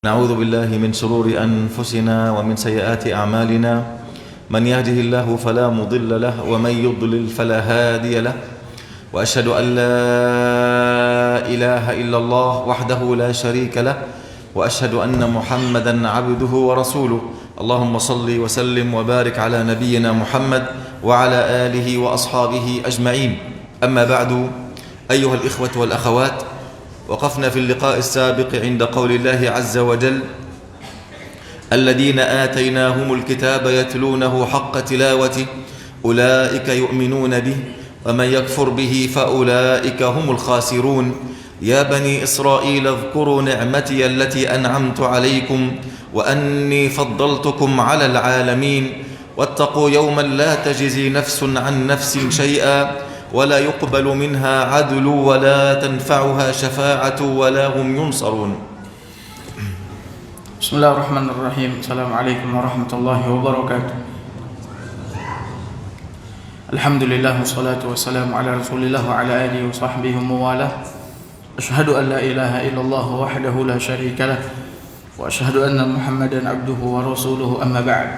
نعوذ بالله من شرور أنفسنا ومن سيئات أعمالنا. من يهده الله فلا مضل له ومن يضلل فلا هادي له. وأشهد أن لا إله إلا الله وحده لا شريك له، وأشهد أن محمدا عبده ورسوله. اللهم صل وسلم وبارك على نبينا محمد وعلى آله وأصحابه أجمعين. أما بعد، أيها الإخوة والأخوات، وقفنا في اللقاء السابق عند قول الله عز وجل: الذين آتيناهم الكتاب يتلونه حق تلاوته أولئك يؤمنون به ومن يكفر به فأولئك هم الخاسرون. يا بني إسرائيل اذكروا نعمتي التي أنعمت عليكم وأني فضلتكم على العالمين واتقوا يوما لا تجزي نفس عن نفس شيئا ولا يقبل منها عدل ولا تنفعها شفاعة ولا هم ينصرون. بسم الله الرحمن الرحيم. السلام عليكم ورحمة الله وبركاته. الحمد لله والصلاة والسلام على رسول الله وعلى آله وصحبه وموالاه. أشهد أن لا إله إلا الله وحده لا شريك له وأشهد أن محمدا عبده ورسوله. أما بعد.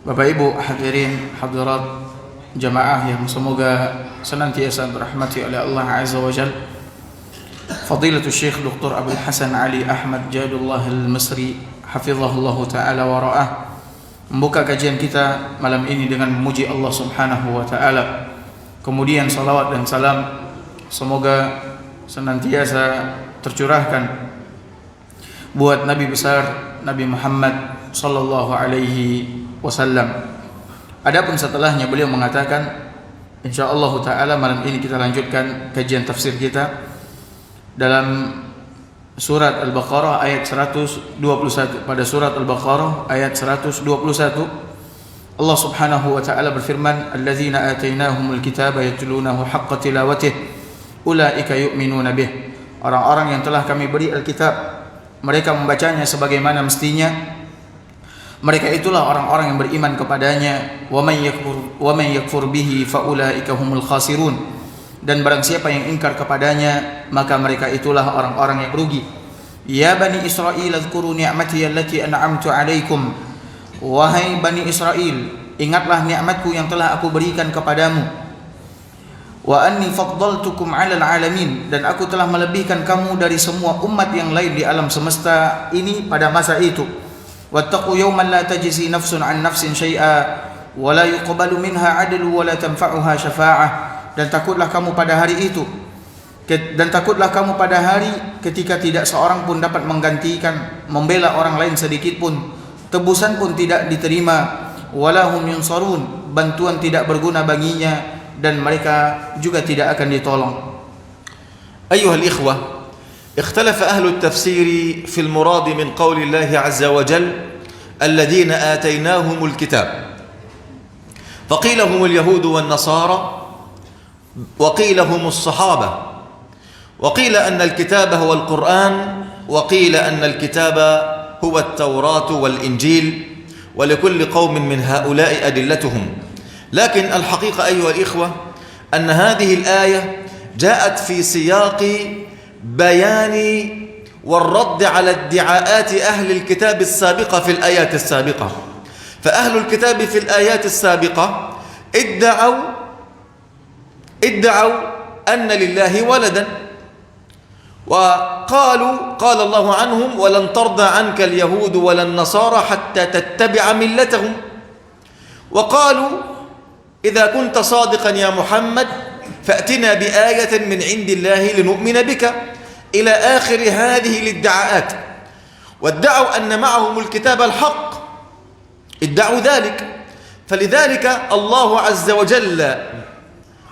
Bapak Ibu hadirin hadirat jamaah yang semoga senantiasa dirahmati oleh Allah Azza wa Jalla, Fadilatul Syekh Dr. Abdul Hasan Ali Ahmad Jadullah Al-Misri hafizahullah ta'ala wa ra'ah membuka kajian kita malam ini dengan memuji Allah Subhanahu wa ta'ala. Kemudian salawat dan salam semoga senantiasa tercurahkan buat Nabi besar Nabi Muhammad sallallahu alaihi wasallam. Adapun setelahnya beliau mengatakan, insyaallah ta'ala malam ini kita lanjutkan kajian tafsir kita dalam surat Al-Baqarah ayat 121. Pada surat Al-Baqarah ayat 121 Allah Subhanahu wa ta'ala berfirman, alladzina atainahumul kitaba yatlunahu haqqa tilawatih ulaika yu'minuna bih. Orang-orang yang telah kami beri Alkitab, mereka membacanya sebagaimana mestinya, mereka itulah orang-orang yang beriman kepadanya. Wa man yakfur bihi fa ulaika humul khasirun. Dan barang siapa yang ingkar kepadanya, maka mereka itulah orang-orang yang rugi. Ya bani Israil azkuru ni'mati allati an'amtu 'alaikum. Wahai bani Israel, ingatlah nikmatku yang telah aku berikan kepadamu. Wa anni faddaltukum 'alal 'alamin, dan aku telah melebihkan kamu dari semua umat yang lain di alam semesta ini pada masa itu. Wattaqu yawman la tajzi nafsun 'an nafsin syai'a wa la yuqbalu minha 'adlu wa la tanfa'uha syafa'ah. Dan takutlah kamu pada hari itu, dan takutlah kamu pada hari ketika tidak seorang pun dapat menggantikan membela orang lain sedikit pun, tebusan pun tidak diterima, wala hum yunsarun, bantuan tidak berguna baginya, dan mereka juga tidak akan ditolong. Ayyuhal ikhwah, اختلف أهل التفسير في المراد من قول الله عز وجل الذين آتيناهم الكتاب، فقيل هم اليهود والنصارى، وقيل هم الصحابة، وقيل أن الكتاب هو القرآن، وقيل أن الكتاب هو التوراة والإنجيل، ولكل قوم من هؤلاء أدلتهم. لكن الحقيقة أيها الإخوة أن هذه الآية جاءت في سياق بيان والرد على ادعاءات أهل الكتاب السابقة في الآيات السابقة. فأهل الكتاب في الآيات السابقة ادعوا أن لله ولدا، وقالوا قال الله عنهم ولن ترضى عنك اليهود ولا النصارى حتى تتبع ملتهم، وقالوا إذا كنت صادقا يا محمد فأتنا بآية من عند الله لنؤمن بك، إلى آخر هذه الادعاءات. وادعوا أن معهم الكتاب الحق، ادعوا ذلك، فلذلك الله عز وجل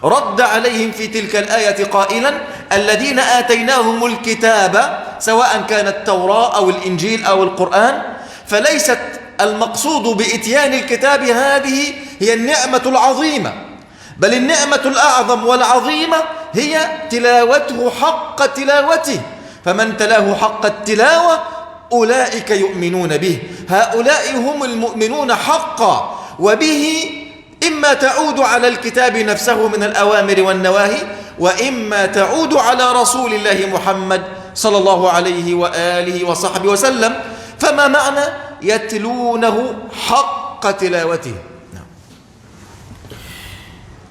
رد عليهم في تلك الآية قائلا الذين آتيناهم الكتاب، سواء كان التوراة أو الإنجيل أو القرآن، فليست المقصود بإتيان الكتاب هذه هي النعمة العظيمة، بل النعمة الأعظم والعظيمة هي تلاوته حق تلاوته، فمن تلاه حق التلاوة أولئك يؤمنون به. هؤلاء هم المؤمنون حقا، وبه إما تعود على الكتاب نفسه من الأوامر والنواهي، وإما تعود على رسول الله محمد sallallahu alaihi wa alihi wa sahbihi wasallam. Fama ma'na yatlunahu haqqa tilawatihi?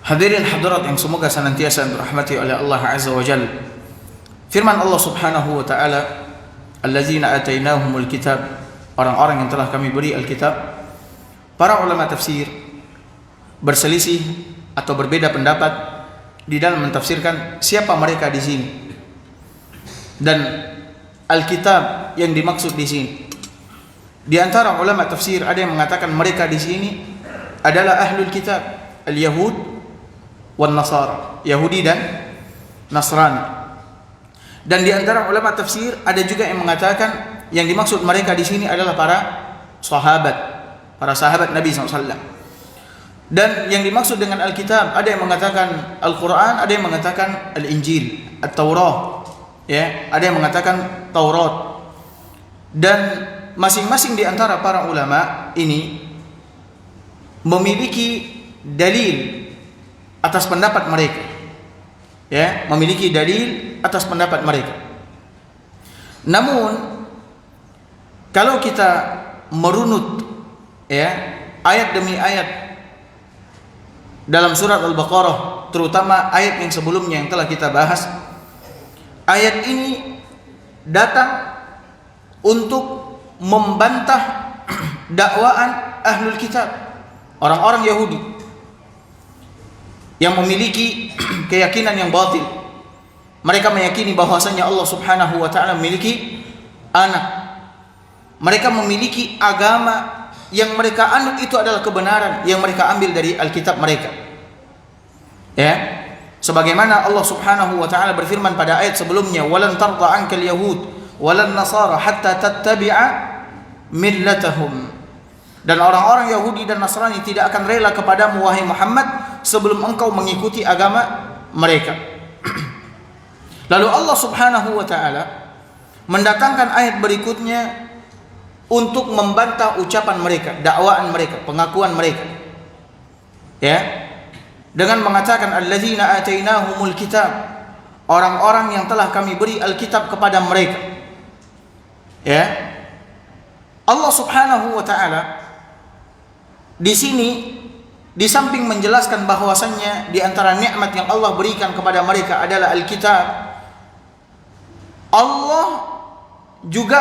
Hadirin hadirat yang semoga senantiasa dirahmati oleh Allah Azza wa Jalla. Firman Allah Subhanahu wa taala, "Allazina atainahumul kitab", orang-orang yang telah kami beri Alkitab. Para ulama tafsir berselisih atau berbeda pendapat di dalam mentafsirkan siapa mereka di sini. Dan Alkitab yang dimaksud di sini. Di antara ulama tafsir ada yang mengatakan mereka di sini adalah ahlul kitab, al-Yahud wan Nasara, Yahudi dan Nasrani. Dan di antara ulama tafsir ada juga yang mengatakan yang dimaksud mereka di sini adalah para sahabat Nabi SAW. Dan yang dimaksud dengan Alkitab ada yang mengatakan Al-Quran, ada yang mengatakan Al-Injil, At-Taurah, ya, ada yang mengatakan Taurat. Dan masing-masing di antara para ulama ini memiliki dalil atas pendapat mereka, ya, memiliki dalil atas pendapat mereka. Namun kalau kita merunut, ya, ayat demi ayat dalam surat Al-Baqarah, terutama ayat yang sebelumnya yang telah kita bahas, ayat ini datang untuk membantah dakwaan ahlul kitab, orang-orang Yahudi yang memiliki keyakinan yang batil. Mereka meyakini bahwasanya Allah Subhanahu wa taala memiliki anak. Mereka memiliki agama yang mereka anut itu adalah kebenaran yang mereka ambil dari Alkitab mereka. Ya, sebagaimana Allah Subhanahu wa taala berfirman pada ayat sebelumnya, "Walan tarda 'ankal yahud walan nasara hatta tattabi'a millatahum." Dan orang-orang Yahudi dan Nasrani tidak akan rela kepadamu wahai Muhammad sebelum engkau mengikuti agama mereka. Lalu Allah Subhanahu wa taala mendatangkan ayat berikutnya untuk membantah ucapan mereka, dakwaan mereka, pengakuan mereka. Ya. Dengan mengatakan allazina atainahumul kitab, orang-orang yang telah kami beri Alkitab kepada mereka. Ya. Allah Subhanahu wa taala di sini di samping menjelaskan bahwasannya di antara nikmat yang Allah berikan kepada mereka adalah Alkitab, Allah juga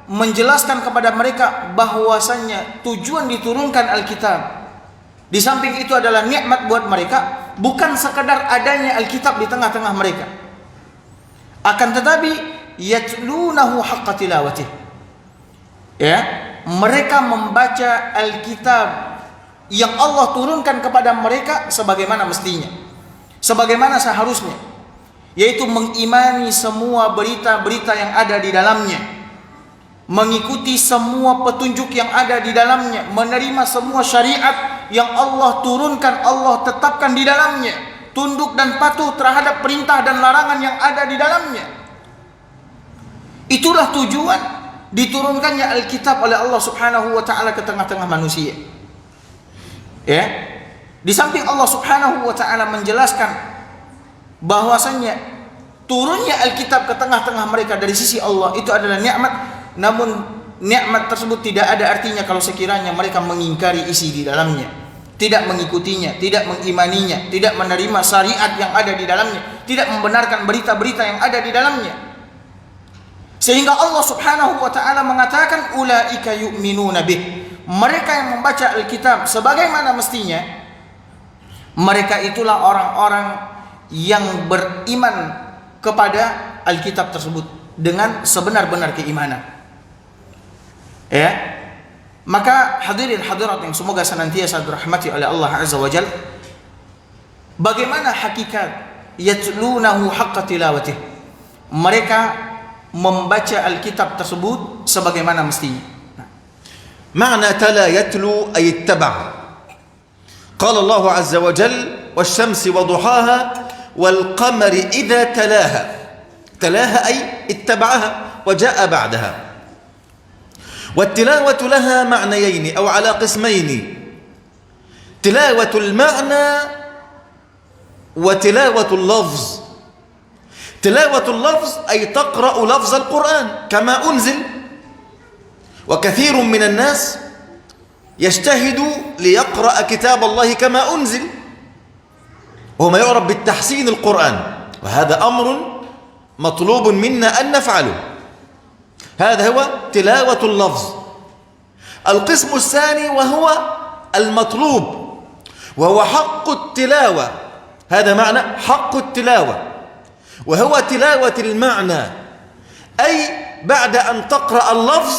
menjelaskan kepada mereka bahwasannya tujuan diturunkan Alkitab di samping itu adalah nikmat buat mereka, bukan sekadar adanya Alkitab di tengah-tengah mereka, akan tetapi yatlunahu haqqa tilawatih. Ya, mereka membaca Alkitab yang Allah turunkan kepada mereka sebagaimana mestinya, sebagaimana seharusnya, yaitu mengimani semua berita-berita yang ada di dalamnya, mengikuti semua petunjuk yang ada di dalamnya, menerima semua syariat yang Allah turunkan, Allah tetapkan di dalamnya, tunduk dan patuh terhadap perintah dan larangan yang ada di dalamnya. Itulah tujuan diturunkannya Alkitab oleh Allah Subhanahu wa taala ke tengah-tengah manusia. Ya. Di samping Allah Subhanahu wa taala menjelaskan bahwasannya turunnya Alkitab ke tengah-tengah mereka dari sisi Allah itu adalah nikmat, namun nikmat tersebut tidak ada artinya kalau sekiranya mereka mengingkari isi di dalamnya, tidak mengikutinya, tidak mengimaninya, tidak menerima syariat yang ada di dalamnya, tidak membenarkan berita-berita yang ada di dalamnya. Sehingga Allah Subhanahu wa taala mengatakan ulaika yu'minuna bih, mereka yang membaca Alkitab sebagaimana mestinya, mereka itulah orang-orang yang beriman kepada Alkitab tersebut dengan sebenar-benar keimanan. Ya. Maka hadirin hadirat yang semoga senantiasa dirahmati oleh Allah Azza wa Jalla, bagaimana hakikat yatlunahu haqqa tilawatih? Mereka membaca Alkitab tersebut sebagaimana mestinya. معنى تلا يتلو أي اتبع. قال الله عز وجل والشمس وضحاها والقمر إذا تلاها. تلاها أي اتبعها وجاء بعدها. والتلاوة لها معنيين أو على قسمين، تلاوة المعنى وتلاوة اللفظ. تلاوة اللفظ أي تقرأ لفظ القرآن كما أنزل. وكثير من الناس يجتهد ليقرأ كتاب الله كما أنزل، وهو ما يعرف بالتحسين القرآن، وهذا أمر مطلوب منا أن نفعله. هذا هو تلاوة اللفظ. القسم الثاني وهو المطلوب، وهو حق التلاوة. هذا معنى حق التلاوة، وهو تلاوة المعنى، أي بعد أن تقرأ اللفظ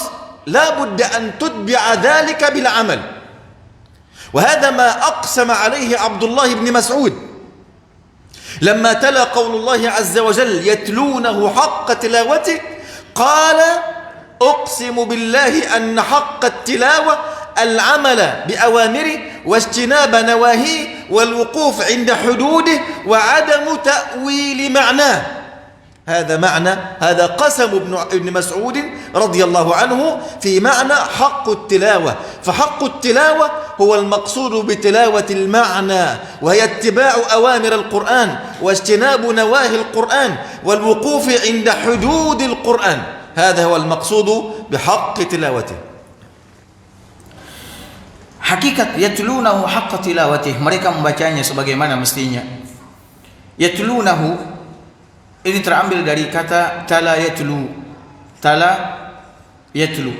لا بد أن تتبع ذلك بالعمل. وهذا ما أقسم عليه عبد الله بن مسعود لما تلا قول الله عز وجل يتلونه حق تلاوته، قال أقسم بالله أن حق التلاوة العمل بأوامره واجتناب نواهيه والوقوف عند حدوده وعدم تأويل معناه. هذا معنى، هذا قسم ابن مسعود رضي الله عنه في معنى حق التلاوة. فحق التلاوة هو المقصود بتلاوة المعنى، وهي اتباع أوامر القرآن واجتناب نواهي القرآن والوقوف عند حدود القرآن. هذا هو المقصود بحق تلاوته. Hakikat yatlunahu haqqa tilawatih, mereka membacanya sebagaimana mestinya. Yatlunahu ini terambil dari kata tala yatlu. Tala yatlu,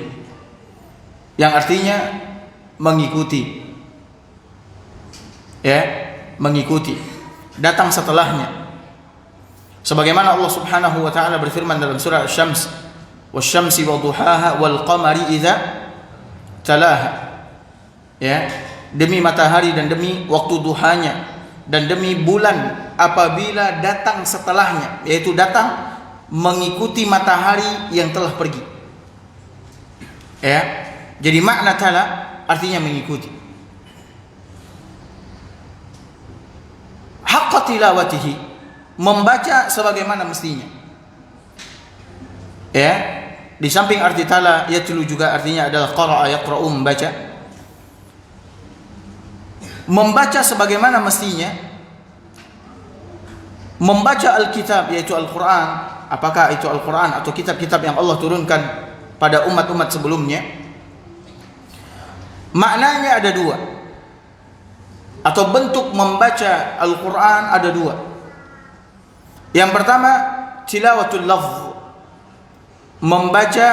yang artinya mengikuti. Ya, mengikuti, datang setelahnya. Sebagaimana Allah Subhanahu wa taala berfirman dalam surah Asy-Syams, "Wasy-syamsi wa duhaha wal qamari idza talaha." Ya, demi matahari dan demi waktu duhanya dan demi bulan apabila datang setelahnya, yaitu datang mengikuti matahari yang telah pergi. Ya, jadi makna tala artinya mengikuti. Haqqa tilawatihi, membaca sebagaimana mestinya. Ya, di samping arti tala yatlu juga artinya adalah qara'a yaqra'u, membaca. Membaca sebagaimana mestinya, membaca Alkitab yaitu Al-Quran, apakah itu Al-Quran atau kitab-kitab yang Allah turunkan pada umat-umat sebelumnya, maknanya ada dua, atau bentuk membaca Al-Quran ada dua. Yang pertama tilawatul lafz, membaca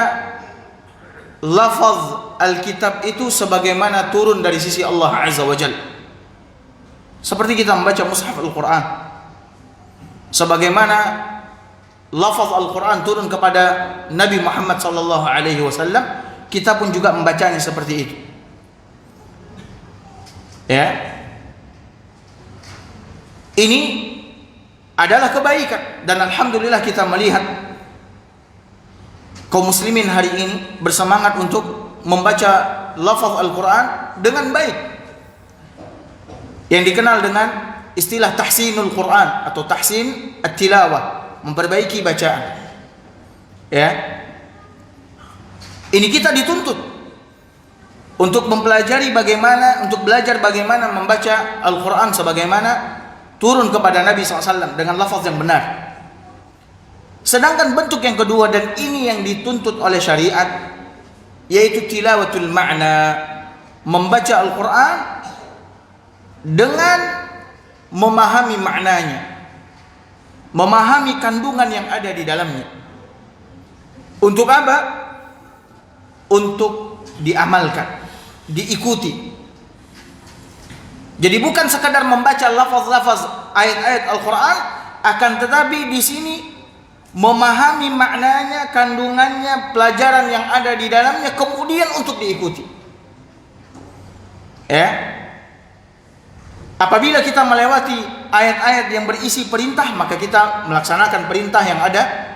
lafaz Alkitab itu sebagaimana turun dari sisi Allah Azza wa Jalla. Seperti kita membaca mushaf Al-Quran, sebagaimana lafaz Al-Quran turun kepada Nabi Muhammad sallallahu alaihi wasallam, kita pun juga membacanya seperti itu. Ya. Ini adalah kebaikan, dan alhamdulillah kita melihat kaum muslimin hari ini bersemangat untuk membaca lafaz Al-Quran dengan baik, yang dikenal dengan istilah tahsinul Quran atau tahsin at-tilawah, memperbaiki bacaan. Ya. Ini kita dituntut untuk mempelajari bagaimana, untuk belajar bagaimana membaca Al-Quran sebagaimana turun kepada Nabi SAW dengan lafaz yang benar. Sedangkan bentuk yang kedua, dan ini yang dituntut oleh syariat, yaitu tilawatul ma'na, membaca Al-Quran dengan memahami maknanya, memahami kandungan yang ada di dalamnya. Untuk apa? Untuk diamalkan, diikuti. Jadi bukan sekadar membaca lafaz-lafaz ayat-ayat Al-Quran, akan tetapi di sini memahami maknanya, kandungannya, pelajaran yang ada di dalamnya, kemudian untuk diikuti. Ya. Apabila kita melewati ayat-ayat yang berisi perintah, maka kita melaksanakan perintah yang ada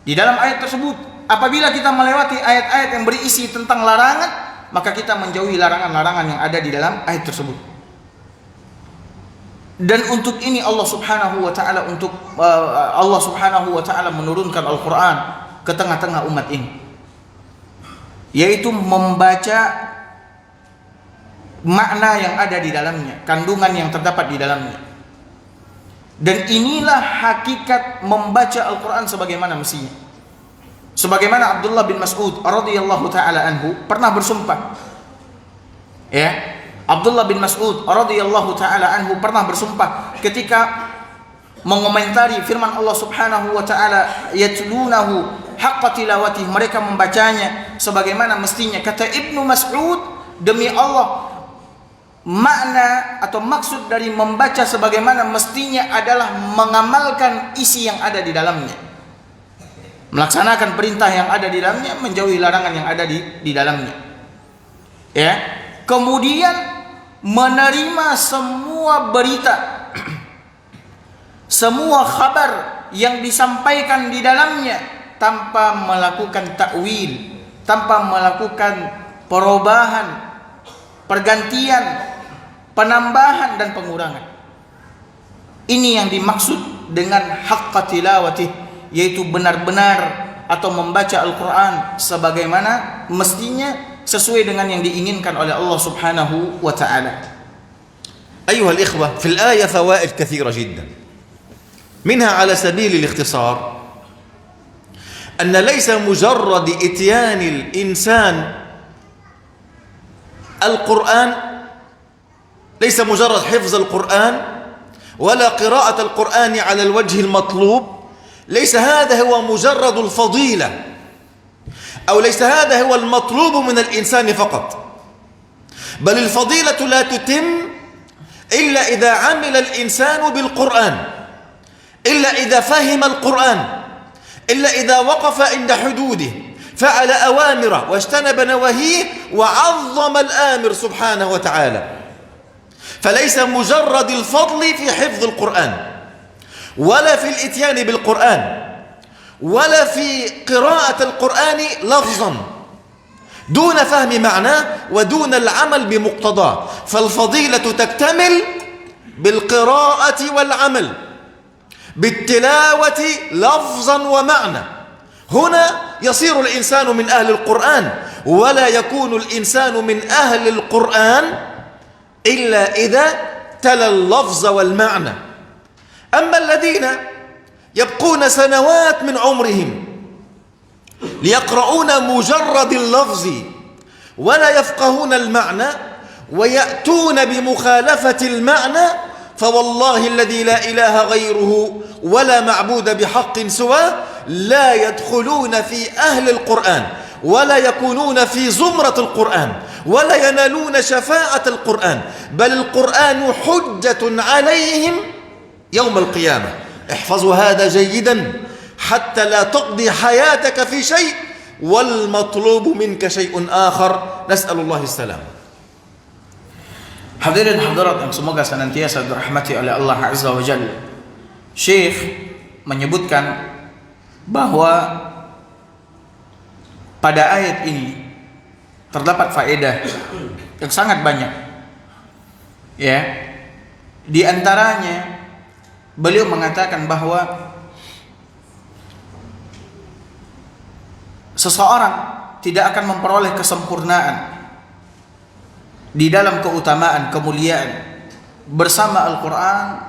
di dalam ayat tersebut. Apabila kita melewati ayat-ayat yang berisi tentang larangan, maka kita menjauhi larangan-larangan yang ada di dalam ayat tersebut. Dan untuk ini Allah Subhanahu wa taala menurunkan Al-Quran ke tengah-tengah umat ini, yaitu membaca makna yang ada di dalamnya, kandungan yang terdapat di dalamnya. Dan inilah hakikat membaca Al-Quran sebagaimana mestinya. Sebagaimana Abdullah bin Mas'ud radhiyallahu taala anhu pernah bersumpah. Ya, Abdullah bin Mas'ud radhiyallahu taala anhu pernah bersumpah ketika mengomentari firman Allah Subhanahu wa taala, yatlunahu haqqa tilawati, mereka membacanya sebagaimana mestinya. Kata Ibnu Mas'ud, demi Allah, makna atau maksud dari membaca sebagaimana mestinya adalah mengamalkan isi yang ada di dalamnya, melaksanakan perintah yang ada di dalamnya, menjauhi larangan yang ada di dalamnya. Ya, kemudian menerima semua berita, semua kabar yang disampaikan di dalamnya tanpa melakukan takwil, tanpa melakukan perubahan, pergantian, penambahan dan pengurangan. Ini yang dimaksud dengan haqqa tilawati, yaitu benar-benar atau membaca Al-Quran sebagaimana mestinya, sesuai dengan yang diinginkan oleh Allah Subhanahu wa ta'ala. أيها الإخوة، في الآية فوائد كثيرة جدا، منها على سبيل الاختصار أن ليس مجرد إتيان الإنسان القرآن، ليس مجرد حفظ القرآن ولا قراءة القرآن على الوجه المطلوب، ليس هذا هو مجرد الفضيلة، أو ليس هذا هو المطلوب من الإنسان فقط، بل الفضيلة لا تتم إلا إذا عمل الإنسان بالقرآن، إلا إذا فهم القرآن، إلا إذا وقف عند حدوده، فعل أوامره واجتنب نواهيه وعظم الآمر سبحانه وتعالى. فليس مجرد الفضل في حفظ القرآن ولا في الإتيان بالقرآن ولا في قراءة القرآن لفظا دون فهم معناه ودون العمل بمقتضاه، فالفضيلة تكتمل بالقراءة والعمل، بالتلاوة لفظا ومعنى. هنا يصير الإنسان من أهل القرآن، ولا يكون الإنسان من أهل القرآن إلا إذا تلا اللفظ والمعنى. أما الذين يبقون سنوات من عمرهم ليقرؤون مجرد اللفظ ولا يفقهون المعنى ويأتون بمخالفة المعنى، فوالله الذي لا إله غيره ولا معبود بحق سواه لا يدخلون في أهل القرآن ولا يكونون في زمرة القرآن ولا ينالون شفاعة القرآن، بل القرآن حجة عليهم يوم القيامة. احفظوا هذا جيدا حتى لا تقضي حياتك في شيء والمطلوب منك شيء آخر، نسأل الله السلام. Hadirin hadirat yang semoga senantiasa dirahmati oleh Allah Azza wa Jalla, Syekh menyebutkan bahwa pada ayat ini terdapat faedah yang sangat banyak. Ya, di antaranya beliau mengatakan bahwa seseorang tidak akan memperoleh kesempurnaan di dalam keutamaan, kemuliaan bersama Al-Quran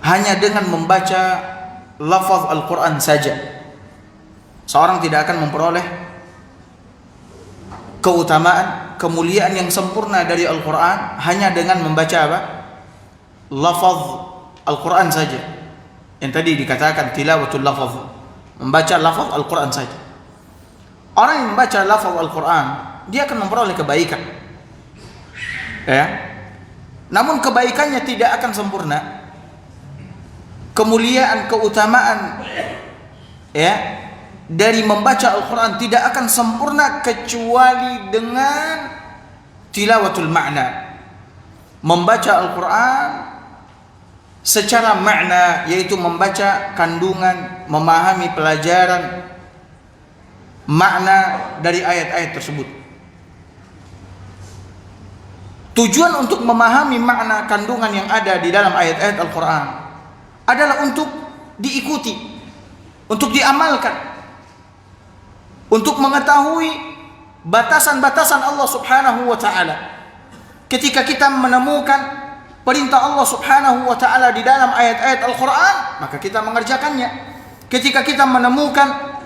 hanya dengan membaca lafaz Al-Quran saja. Seorang tidak akan memperoleh keutamaan, kemuliaan yang sempurna dari Al-Quran hanya dengan membaca apa? Lafaz Al-Quran saja. Yang tadi dikatakan tilawatul lafaz, membaca lafaz Al-Quran saja. Orang yang membaca lafaz Al-Quran, dia akan memperoleh kebaikan. Ya. Namun kebaikannya tidak akan sempurna. Kemuliaan, keutamaan ya dari membaca Al-Quran tidak akan sempurna kecuali dengan tilawatul makna, membaca Al-Quran secara makna, yaitu membaca kandungan, memahami pelajaran makna dari ayat-ayat tersebut. Tujuan untuk memahami makna kandungan yang ada di dalam ayat-ayat Al-Quran adalah untuk diikuti, untuk diamalkan, untuk mengetahui batasan-batasan Allah Subhanahu wa ta'ala. Ketika kita menemukan perintah Allah Subhanahu wa taala di dalam ayat-ayat Al-Qur'an, maka kita mengerjakannya. Ketika kita menemukan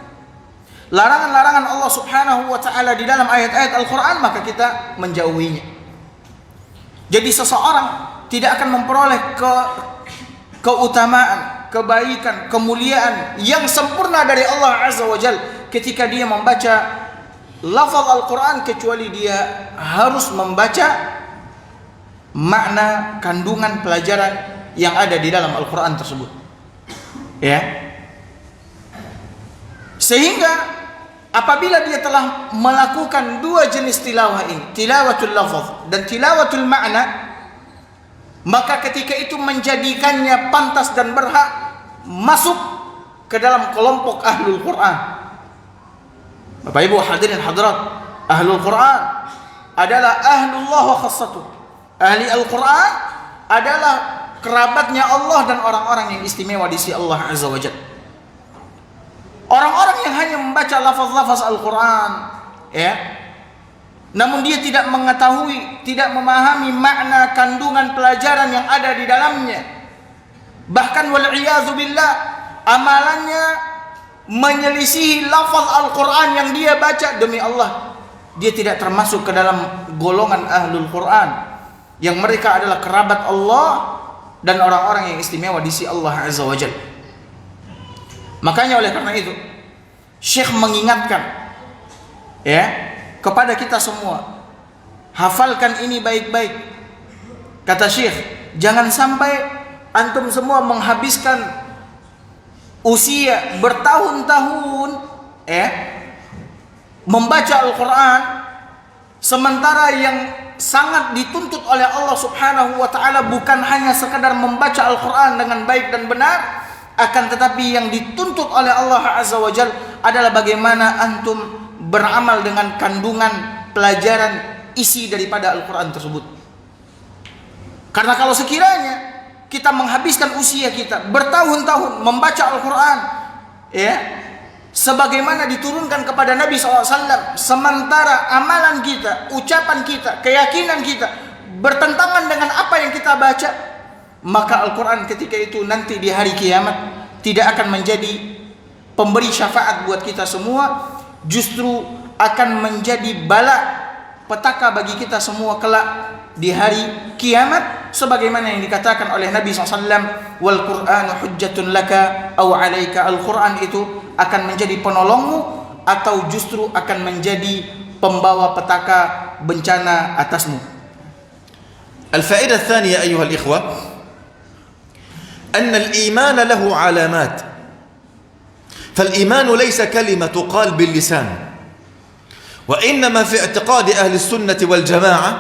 larangan-larangan Allah Subhanahu wa taala di dalam ayat-ayat Al-Qur'an, maka kita menjauhinya. Jadi seseorang tidak akan memperoleh keutamaan, kebaikan, kemuliaan yang sempurna dari Allah Azza wa Jalla ketika dia membaca lafaz Al-Qur'an, kecuali dia harus membaca makna kandungan pelajaran yang ada di dalam Al-Qur'an tersebut. Ya. Sehingga apabila dia telah melakukan dua jenis tilawah ini, tilawatul lafaz dan tilawatul makna, maka ketika itu menjadikannya pantas dan berhak masuk ke dalam kelompok ahlul Qur'an. Bapak Ibu hadirin hadirat, ahlul Qur'an adalah ahlullah wa khassatuh. Ahli Al-Quran adalah kerabatnya Allah dan orang-orang yang istimewa di sisi Allah Azza wa Jalla. Orang-orang yang hanya membaca lafaz-lafaz Al-Quran, ya, namun dia tidak mengetahui, tidak memahami makna kandungan pelajaran yang ada di dalamnya. Bahkan wal-iyadzu billah, amalannya menyelisihi lafaz Al-Quran yang dia baca. Demi Allah, dia tidak termasuk ke dalam golongan ahlul Quran, yang mereka adalah kerabat Allah dan orang-orang yang istimewa di sisi Allah Azza wa Jalla. Makanya oleh karena itu, Syekh mengingatkan, ya, kepada kita semua, hafalkan ini baik-baik. Kata Syekh, jangan sampai antum semua menghabiskan usia bertahun-tahun, membaca Al-Quran, sementara yang sangat dituntut oleh Allah Subhanahu wa taala bukan hanya sekadar membaca Al-Qur'an dengan baik dan benar, akan tetapi yang dituntut oleh Allah Azza wa Jalla adalah bagaimana antum beramal dengan kandungan pelajaran isi daripada Al-Qur'an tersebut. Karena kalau sekiranya kita menghabiskan usia kita bertahun-tahun membaca Al-Qur'an, ya, sebagaimana diturunkan kepada Nabi SAW, sementara amalan kita, ucapan kita, keyakinan kita bertentangan dengan apa yang kita baca, maka Al-Quran ketika itu nanti di hari kiamat tidak akan menjadi pemberi syafaat buat kita semua, justru akan menjadi bala petaka bagi kita semua kelak di hari kiamat, sebagaimana yang dikatakan oleh Nabi SAW, wal Qur'anu hujjatun laka aw alaika. Al-Quran itu akan menjadi penolongmu atau justru akan menjadi pembawa petaka bencana atasmu. الفائدة الثانية أيها الإخوة أن الإيمان له علامات، فالإيمان ليس كلمة تقال باللسان، وإنما في اعتقاد أهل السنة والجماعة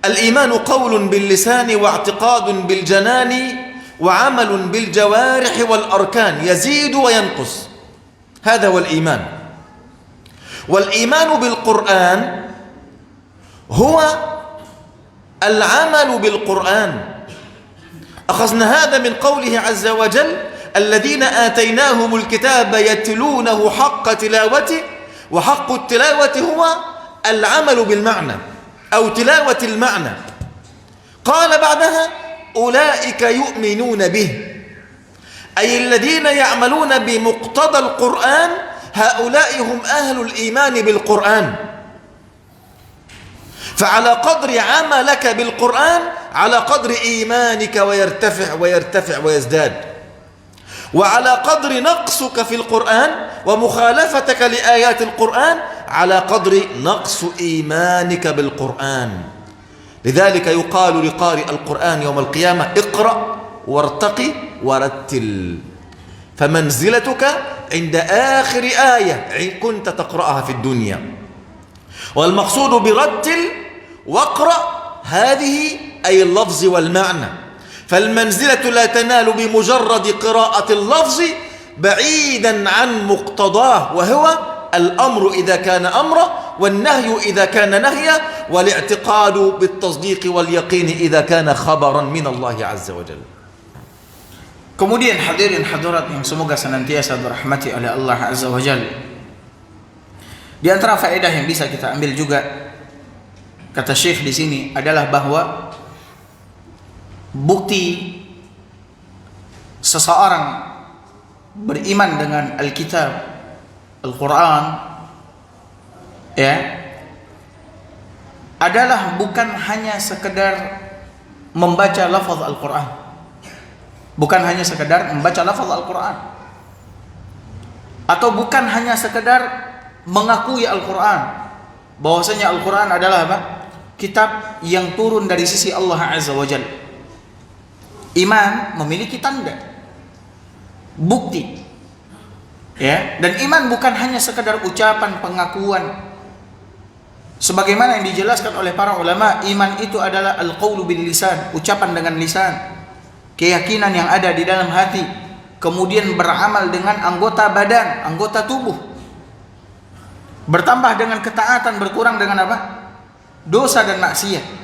الإيمان قول باللسان واعتقاد بالجنان وعمل بالجوارح والأركان يزيد وينقص. هذا هو الإيمان. والإيمان بالقرآن هو العمل بالقرآن. أخذنا هذا من قوله عز وجل الذين آتيناهم الكتاب يتلونه حق تلاوته، وحق التلاوة هو العمل بالمعنى أو تلاوة المعنى. قال بعدها أولئك يؤمنون به، أي الذين يعملون بمقتضى القرآن، هؤلاء هم أهل الإيمان بالقرآن. فعلى قدر عملك بالقرآن على قدر إيمانك ويرتفع ويرتفع ويزداد، وعلى قدر نقصك في القرآن ومخالفتك لآيات القرآن على قدر نقص إيمانك بالقرآن. لذلك يقال لقارئ القرآن يوم القيامة اقرأ وارتقي ورتل، فمنزلتك عند آخر آية كنت تقرأها في الدنيا. والمقصود برتل واقرأ هذه أي اللفظ والمعنى، فالمنزلة لا تنال بمجرد قراءة اللفظ بعيدا عن مقتضاه، وهو الأمر إذا كان أمرا والنهي إذا كان نهيا والاعتقاد بالتصديق واليقين إذا كان خبرا من الله عز وجل. Kemudian hadirin hadirat yang semoga senantiasa dirahmati oleh Allah Azza wa Jalla, di antara faedah yang bisa kita ambil juga, kata Syekh di sini, adalah bahwa bukti seseorang beriman dengan Alkitab, Al-Quran, ya, adalah bukan hanya sekedar membaca lafaz Al-Quran, bukan hanya sekedar membaca lafaz Al-Quran, atau bukan hanya sekedar mengakui Al-Quran, bahwasanya Al-Quran adalah apa? Kitab yang turun dari sisi Allah Azza wa Jalla. Iman memiliki tanda, bukti, ya. Dan iman bukan hanya sekedar ucapan pengakuan. Sebagaimana yang dijelaskan oleh para ulama, iman itu adalah al-qaulu bil lisan, ucapan dengan lisan, keyakinan yang ada di dalam hati, kemudian beramal dengan anggota badan, anggota tubuh. Bertambah dengan ketaatan, berkurang dengan apa? Dosa dan maksiat.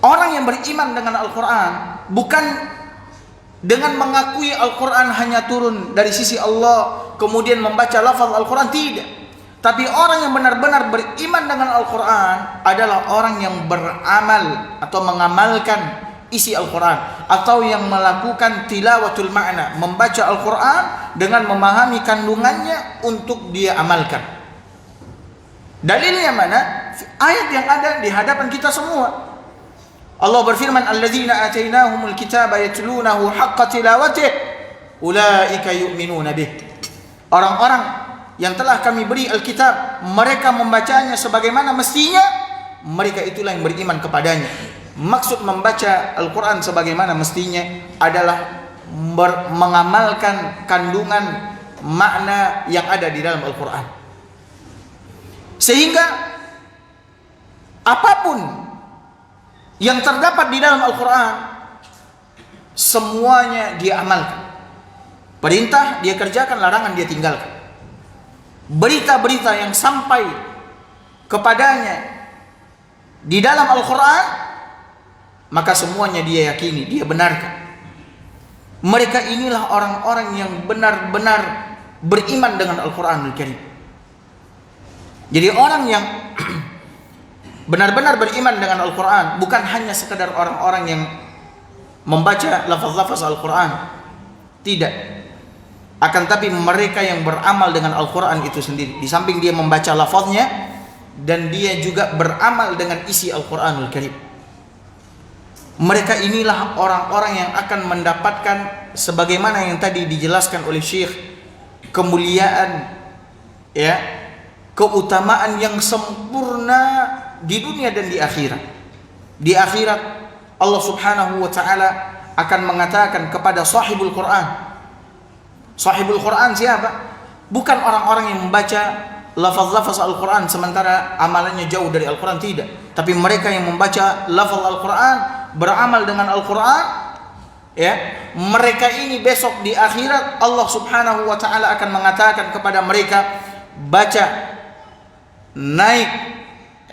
Orang yang beriman dengan Al-Quran bukan dengan mengakui Al-Quran hanya turun dari sisi Allah, kemudian membaca lafaz Al-Quran, tidak. Tapi orang yang benar-benar beriman dengan Al-Quran adalah orang yang beramal atau mengamalkan isi Al-Quran, atau yang melakukan tilawatul makna, membaca Al-Quran dengan memahami kandungannya untuk dia amalkan. Dalilnya mana? Ayat yang ada di hadapan kita semua. Allah berfirman, alladzina atainahumul kitaba yatlunahu haqqa tilawatih ulaika yu'minuna bih. Orang-orang yang telah kami beri Alkitab, mereka membacanya sebagaimana mestinya, mereka itulah yang beriman kepadanya. Maksud membaca Al-Quran sebagaimana mestinya adalah mengamalkan kandungan makna yang ada di dalam Al-Quran, sehingga apapun yang terdapat di dalam Al-Quran semuanya dia amalkan. Perintah dia kerjakan, larangan dia tinggalkan. Berita-berita yang sampai kepadanya di dalam Al-Quran, maka semuanya dia yakini, dia benarkan. Mereka inilah orang-orang yang benar-benar beriman dengan Al-Quranul Karim. Jadi orang yang benar-benar beriman dengan Al-Quran bukan hanya sekedar orang-orang yang membaca lafaz-lafaz Al-Quran, tidak. Akan tapi mereka yang beramal dengan Al-Quran itu sendiri. Di samping dia membaca lafaznya, dan dia juga beramal dengan isi Al-Quranul Karim. Mereka inilah orang-orang yang akan mendapatkan, sebagaimana yang tadi dijelaskan oleh Syekh, kemuliaan, ya, keutamaan yang sempurna di dunia dan di akhirat. Di akhirat Allah Subhanahu wa taala akan mengatakan kepada sahibul Quran. Sahibul Quran siapa? Bukan orang-orang yang membaca lafaz-lafaz Al-Quran sementara amalannya jauh dari Al-Quran, tidak. Tapi mereka yang membaca lafaz Al-Quran, beramal dengan Al-Quran, ya, mereka ini besok di akhirat Allah Subhanahu wa taala akan mengatakan kepada mereka, baca, naik,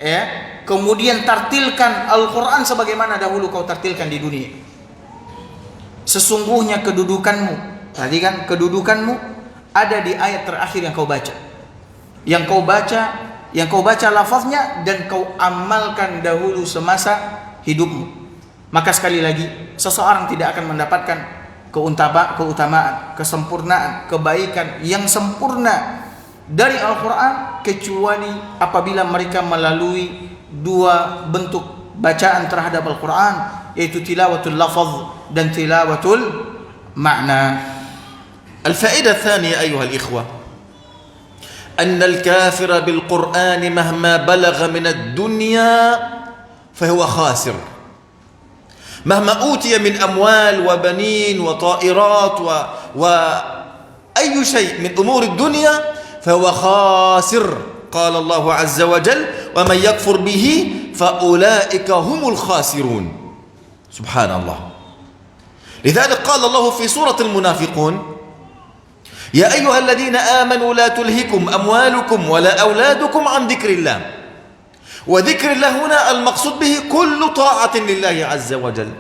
ya, kemudian tartilkan Al-Quran sebagaimana dahulu kau tartilkan di dunia. Sesungguhnya kedudukanmu, tadi kan kedudukanmu ada di ayat terakhir yang kau baca. Yang kau baca lafaznya dan kau amalkan dahulu semasa hidupmu. Maka sekali lagi, seseorang tidak akan mendapatkan keutamaan, kesempurnaan, kebaikan yang sempurna dari Al-Quran kecuali apabila mereka melalui dua bentuk bacaan terhadap Al-Quran, yaitu tilawatul lafaz dan tilawatul makna. الفائدة الثانية أيها الإخوة أن الكافر بالقرآن مهما بلغ من الدنيا فهو خاسر، مهما أوتي من أموال وبنين وطائرات وأي شيء من أمور الدنيا فهو خاسر. قال الله عز وجل ومن يكفر به فأولئك هم الخاسرون. سبحان الله. لذلك قال الله في سورة المنافقون يا أيها الذين آمنوا لا تلهكم أموالكم ولا أولادكم عن ذكر الله. وذكر الله هنا المقصود به كل طاعة لله عز وجل،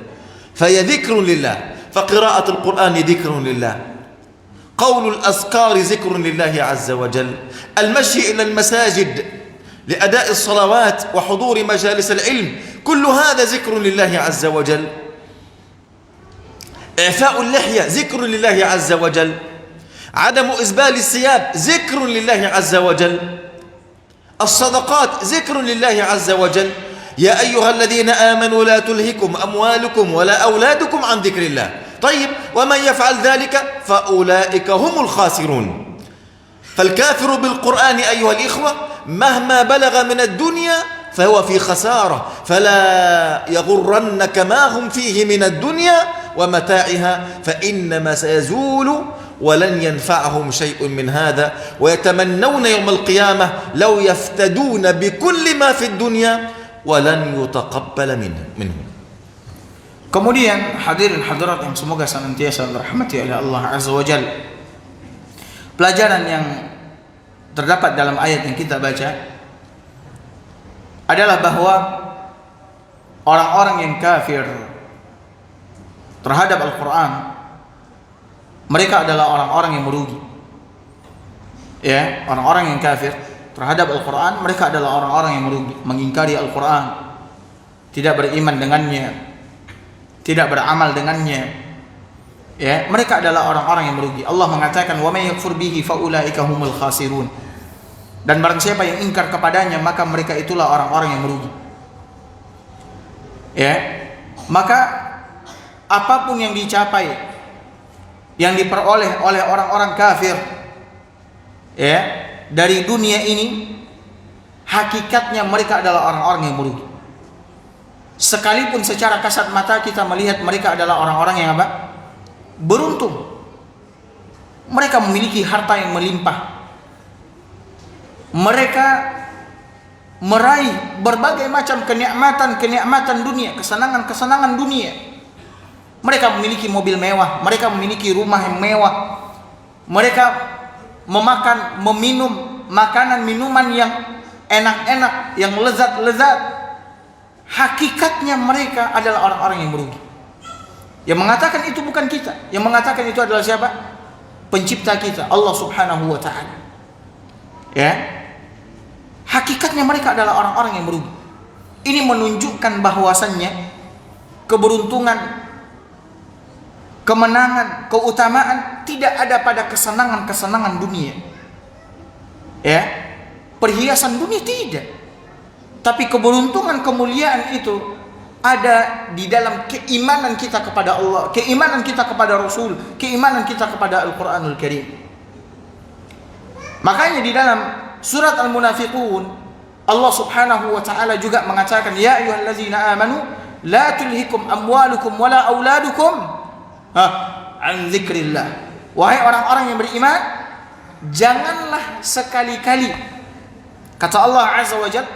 فهي ذكر لله، فقراءة القرآن ذكر لله، قول الأذكار ذكر لله عز وجل، المشي إلى المساجد لأداء الصلوات وحضور مجالس العلم، كل هذا ذكر لله عز وجل. إعفاء اللحية ذكر لله عز وجل، عدم إسبال الثياب ذكر لله عز وجل، الصدقات ذكر لله عز وجل. يا أيها الذين آمنوا لا تلهكم أموالكم ولا أولادكم عن ذكر الله. طيب، ومن يفعل ذلك فأولئك هم الخاسرون. فالكافر بالقرآن أيها الإخوة مهما بلغ من الدنيا فهو في خسارة، فلا يغرنك ما هم فيه من الدنيا ومتاعها، فإنما سيزول ولن ينفعهم شيء من هذا، ويتمنون يوم القيامة لو يفتدون بكل ما في الدنيا ولن يتقبل منهم. Kemudian hadirin hadirat yang semoga senantiasa dirahmati oleh Allah Azza wa Jalla, pelajaran yang terdapat dalam ayat yang kita baca adalah bahwa orang-orang yang kafir terhadap Al-Quran, mereka adalah orang-orang yang merugi. Ya, orang-orang yang kafir terhadap Al-Quran, mereka adalah orang-orang yang merugi, mengingkari Al-Quran, tidak beriman dengannya, tidak beramal dengannya. Ya, mereka adalah orang-orang yang merugi. Allah mengatakan, "Wa may yakfur bihi fa ulaika humul khasirun." Dan barang siapa yang ingkar kepadanya, maka mereka itulah orang-orang yang merugi. Ya, maka apapun yang dicapai, yang diperoleh oleh orang-orang kafir, ya, dari dunia ini, hakikatnya mereka adalah orang-orang yang merugi. Sekalipun secara kasat mata kita melihat mereka adalah orang-orang yang apa? Beruntung. Mereka memiliki harta yang melimpah. Mereka meraih berbagai macam kenikmatan dunia, kesenangan dunia. Mereka memiliki mobil mewah, mereka memiliki rumah yang mewah. Mereka meminum makanan minuman yang enak-enak, yang lezat-lezat. Hakikatnya mereka adalah orang-orang yang merugi. Yang mengatakan itu bukan kita, yang mengatakan itu adalah siapa? Pencipta kita, Allah Subhanahu wa ta'ala. Ya. Hakikatnya mereka adalah orang-orang yang merugi. Ini menunjukkan bahwasannya keberuntungan, kemenangan, keutamaan tidak ada pada kesenangan-kesenangan dunia. Ya. Perhiasan dunia tidak. Tapi keberuntungan, kemuliaan itu ada di dalam keimanan kita kepada Allah, keimanan kita kepada Rasul, keimanan kita kepada Al-Quranul Karim. Makanya di dalam surat Al-Munafiqun, Allah Subhanahu wa ta'ala juga mengatakan, "Ya ayyuhallazina amanu la tulhikum amwalukum wala auladukum an dzikrillah." Wahai orang-orang yang beriman, janganlah sekali-kali, kata Allah Azza wa Jalla,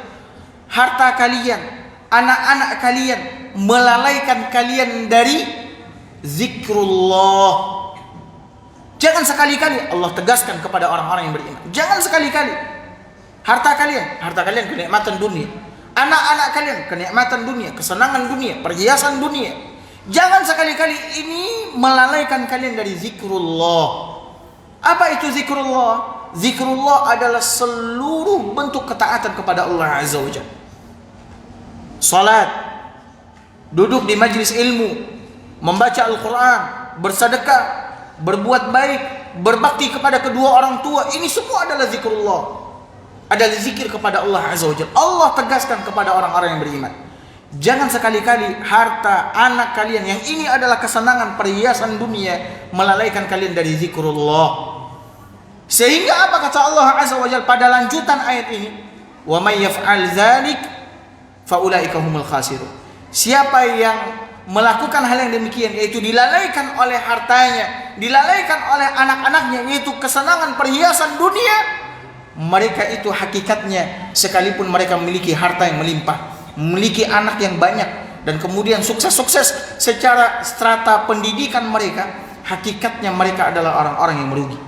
harta kalian, anak-anak kalian melalaikan kalian dari zikrullah. Jangan sekali-kali, Allah tegaskan kepada orang-orang yang beriman, jangan sekali-kali harta kalian kenikmatan dunia, anak-anak kalian kenikmatan dunia, kesenangan dunia, perhiasan dunia, jangan sekali-kali ini melalaikan kalian dari zikrullah. Apa itu zikrullah? Zikrullah adalah seluruh bentuk ketaatan kepada Allah Azza wa Jalla. Salat, duduk di majlis ilmu, membaca Al-Quran, bersedekah, berbuat baik, berbakti kepada kedua orang tua, ini semua adalah zikrullah, adalah zikir kepada Allah Azza wa Jalla. Allah tegaskan kepada orang-orang yang beriman, jangan sekali-kali harta anak kalian yang ini adalah kesenangan perhiasan dunia melalaikan kalian dari zikrullah. Sehingga apa kata Allah Azza wa Jalla pada lanjutan ayat ini? Wa may yaf'al dzalik fa ulaika humul khasirun. Siapa yang melakukan hal yang demikian, yaitu dilalaikan oleh hartanya, dilalaikan oleh anak-anaknya, yaitu kesenangan perhiasan dunia, mereka itu hakikatnya, sekalipun mereka memiliki harta yang melimpah, memiliki anak yang banyak, dan kemudian sukses-sukses secara strata pendidikan mereka, hakikatnya mereka adalah orang-orang yang merugi.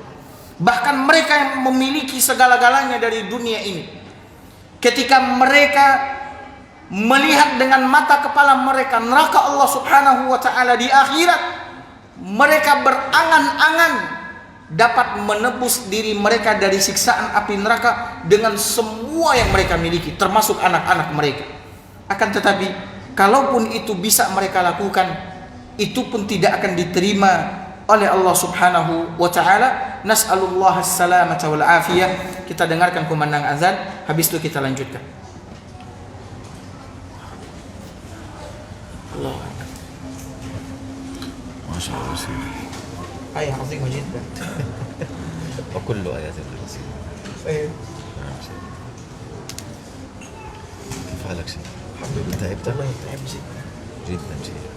Bahkan mereka yang memiliki segala-galanya dari dunia ini, ketika mereka melihat dengan mata kepala mereka neraka Allah Subhanahu wa ta'ala di akhirat, mereka berangan-angan dapat menebus diri mereka dari siksaan api neraka dengan semua yang mereka miliki, termasuk anak-anak mereka. Akan tetapi, kalaupun itu bisa mereka lakukan, itu pun tidak akan diterima oleh Allah Subhanahu wa taala. Nas'alullah as-salamata wal afiyah. Kita dengarkan kumandang azan, habis itu kita lanjutkan. Allah. Masya Allah. Ayat azimah jiddan. وكل آيات الرسول. Baik. كيف حالك سيدي؟ الحمد لله. تعبت؟ والله تعب جدا جدا.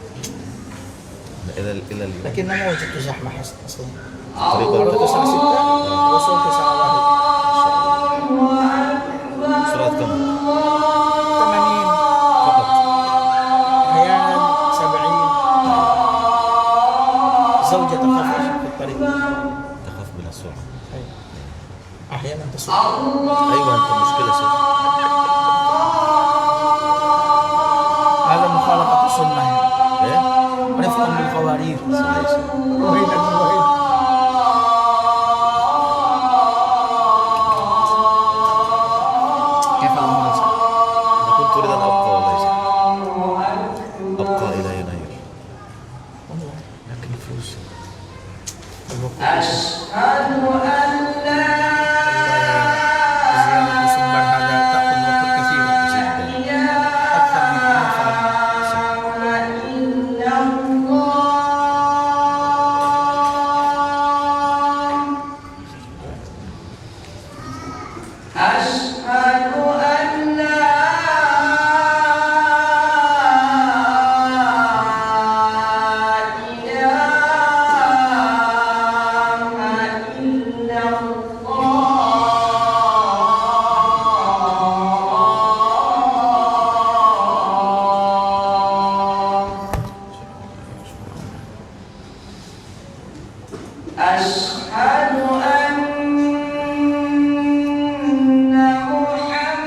إلى اليوم. لكن ما وجدت زحمة أصلا. طريق رحت الساعة 6 وصلت الساعة 1. سرعة كم؟ 80 فقط. أحيانا 70. زوجة تخاف في الطريق. تخاف من السرعة. أحيانا تسوق. أيوة أنت مشكلة سيدي. هذا مخالفة السنة. إيه؟ رفقا بالقوارير. صحيح وين الموعد؟ كيف الأمور؟ أنا كنت أريد أن أبقى والله يا سيدي. أبقى إلى يناير. لكن فلوس. أشهد أن لا زيارة سمبر هذا تأخذ وقت كثير جدا. أكثر من إلا الله. أشهد أن لا أشهد أن محمدا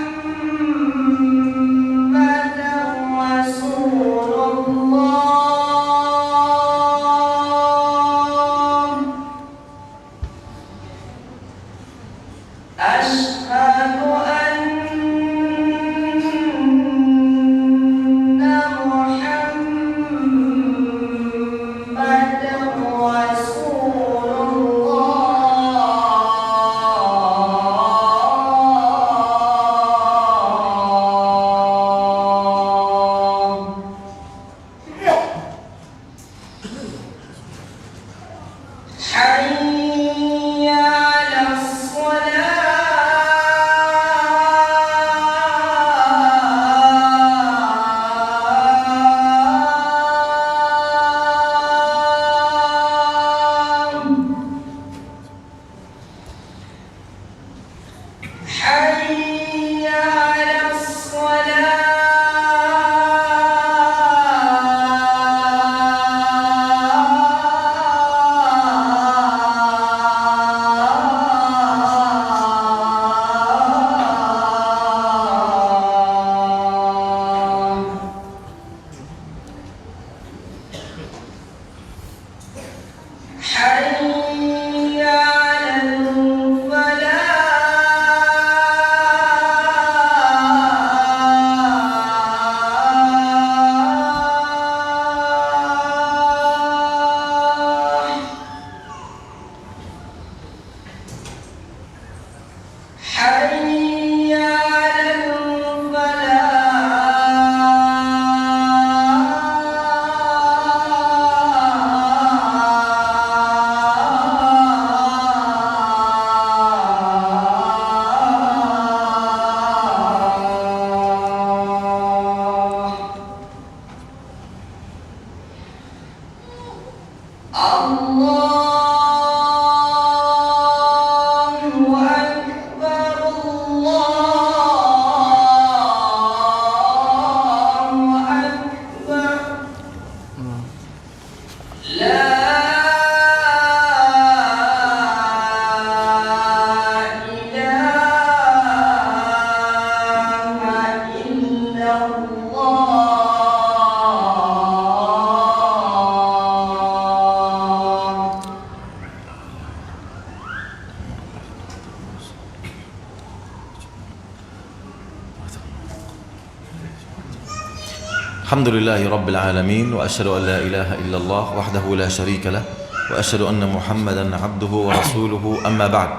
الحمد لله رب العالمين وأشهد أن لا إله إلا الله وحده لا شريك له وأشهد أن محمدا عبده ورسوله أما بعد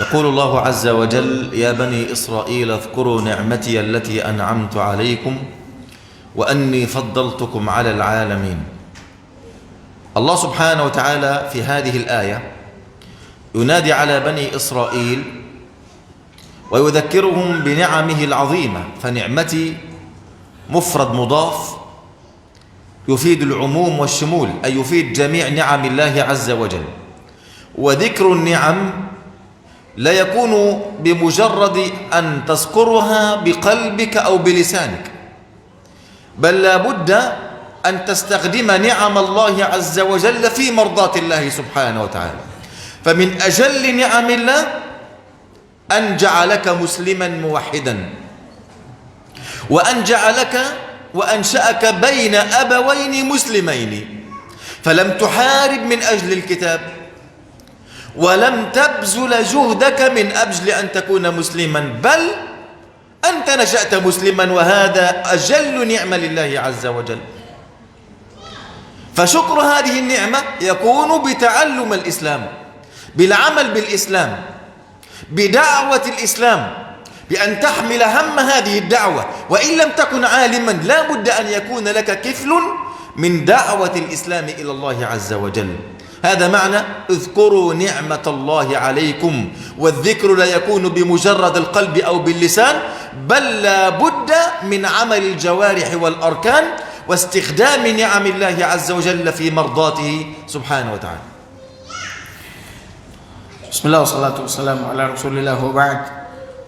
يقول الله عز وجل يا بني إسرائيل اذكروا نعمتي التي أنعمت عليكم وأني فضلتكم على العالمين. الله سبحانه وتعالى في هذه الآية ينادي على بني إسرائيل ويذكرهم بنعمه العظيمة، فنعمتي مفرد مضاف يفيد العموم والشمول، أي يفيد جميع نعم الله عز وجل. وذكر النعم لا يكون بمجرد أن تذكرها بقلبك أو بلسانك، بل لا بد أن تستخدم نعم الله عز وجل في مرضاة الله سبحانه وتعالى. فمن أجل نعم الله أن جعلك مسلما موحدا، وأن جعلك وأنشأك بين أبوين مسلمين، فلم تحارب من أجل الكتاب ولم تبذل جهدك من أجل أن تكون مسلما، بل أنت نشأت مسلما، وهذا أجل نعمة لله عز وجل. فشكر هذه النعمة يكون بتعلم الإسلام، بالعمل بالإسلام، بدعوة الإسلام، بأن تحمل هم هذه الدعوة. وإن لم تكن عالما لا بد أن يكون لك كفل من دعوة الإسلام إلى الله عز وجل. هذا معنى اذكروا نعمة الله عليكم. والذكر لا يكون بمجرد القلب أو باللسان، بل لا بد من عمل الجوارح والأركان واستخدام نعم الله عز وجل في مرضاته سبحانه وتعالى. بسم الله والصلاة والسلام على رسول الله وبعد.